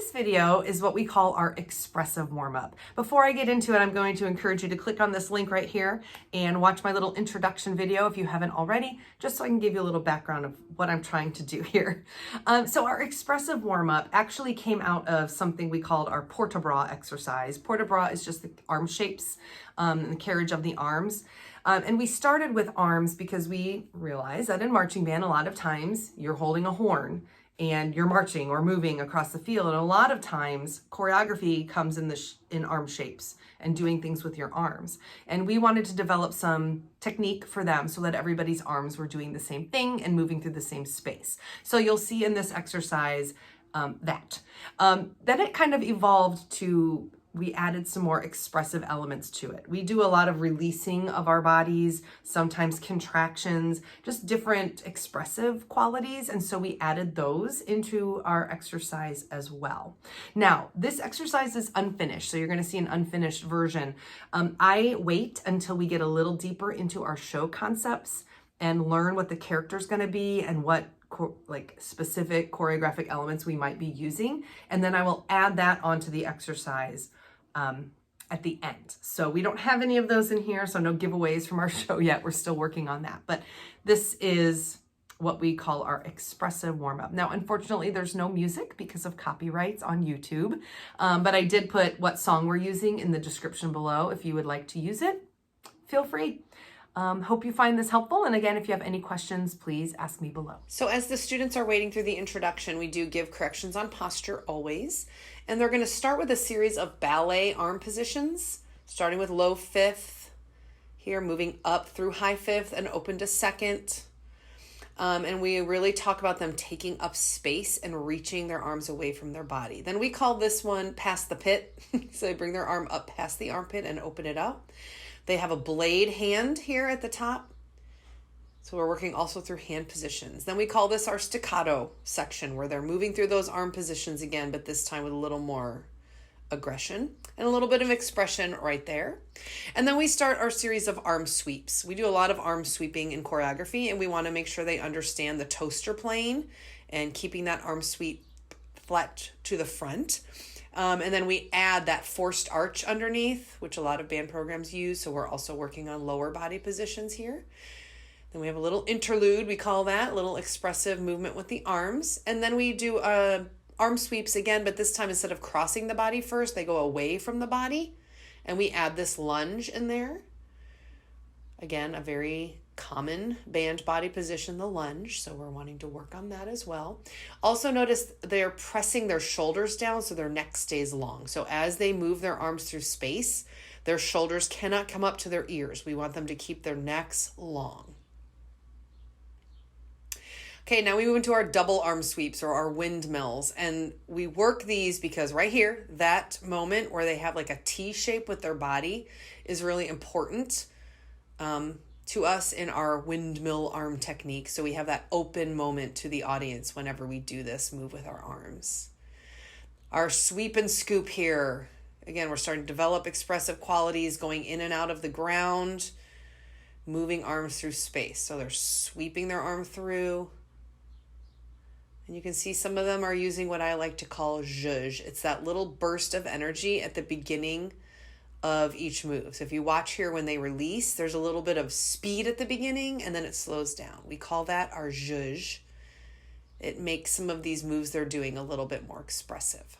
this video is what we call our expressive warm-up. Before I get into it, I'm going to encourage you to click on this link right here and watch my little introduction video if you haven't already, just so I can give you a little background of what I'm trying to do here. So our expressive warm-up actually came out of something we called our Portobra exercise. Portobra is just the arm shapes, and the carriage of the arms. And we started with arms because we realized that in marching band, a lot of times you're holding a horn and you're marching or moving across the field. And a lot of times choreography comes in arm shapes and doing things with your arms. And we wanted to develop some technique for them so that everybody's arms were doing the same thing and moving through the same space. So you'll see in this exercise that. Then it kind of evolved to, we added some more expressive elements to it. We do a lot of releasing of our bodies, sometimes contractions, just different expressive qualities. And so we added those into our exercise as well. Now, this exercise is unfinished, so you're gonna see an unfinished version. I wait until we get a little deeper into our show concepts and learn what the character's gonna be and what like specific choreographic elements we might be using. And then I will add that onto the exercise at the end. So we don't have any of those in here, so no giveaways from our show yet. We're still working on that. But this is what we call our expressive warm-up. Now, unfortunately, there's no music because of copyrights on YouTube, but I did put what song we're using in the description below. If you would like to use it, feel free. Hope you find this helpful. And again, if you have any questions, please ask me below. So as the students are waiting through the introduction, we do give corrections on posture always. And they're going to start with a series of ballet arm positions, starting with low fifth here, moving up through high fifth and open to second. And we really talk about them taking up space and reaching their arms away from their body. Then we call this one past the pit. So they bring their arm up past the armpit and open it up. They have a blade hand here at the top. So we're working also through hand positions. Then we call this our staccato section, where they're moving through those arm positions again, but this time with a little more aggression and a little bit of expression right there. And then we start our series of arm sweeps. We do a lot of arm sweeping in choreography, and we want to make sure they understand the toaster plane and keeping that arm sweep flat to the front. And then we add that forced arch underneath, which a lot of band programs use. So we're also working on lower body positions here. Then we have a little interlude, we call that, a little expressive movement with the arms. And then we do arm sweeps again, but this time instead of crossing the body first, they go away from the body. And we add this lunge in there. Again, a very common band body position, the lunge. So we're wanting to work on that as well. Also notice they're pressing their shoulders down so their neck stays long. So as they move their arms through space, their shoulders cannot come up to their ears. We want them to keep their necks long. Okay, now we move into our double arm sweeps or our windmills, and we work these because right here, that moment where they have like a T shape with their body is really important to us in our windmill arm technique. So we have that open moment to the audience whenever we do this move with our arms. Our sweep and scoop here. Again, we're starting to develop expressive qualities, going in and out of the ground, moving arms through space. So they're sweeping their arm through. And you can see some of them are using what I like to call zhuzh. It's that little burst of energy at the beginning of each move. So if you watch here when they release, there's a little bit of speed at the beginning and then it slows down. We call that our zhuzh. It makes some of these moves they're doing a little bit more expressive.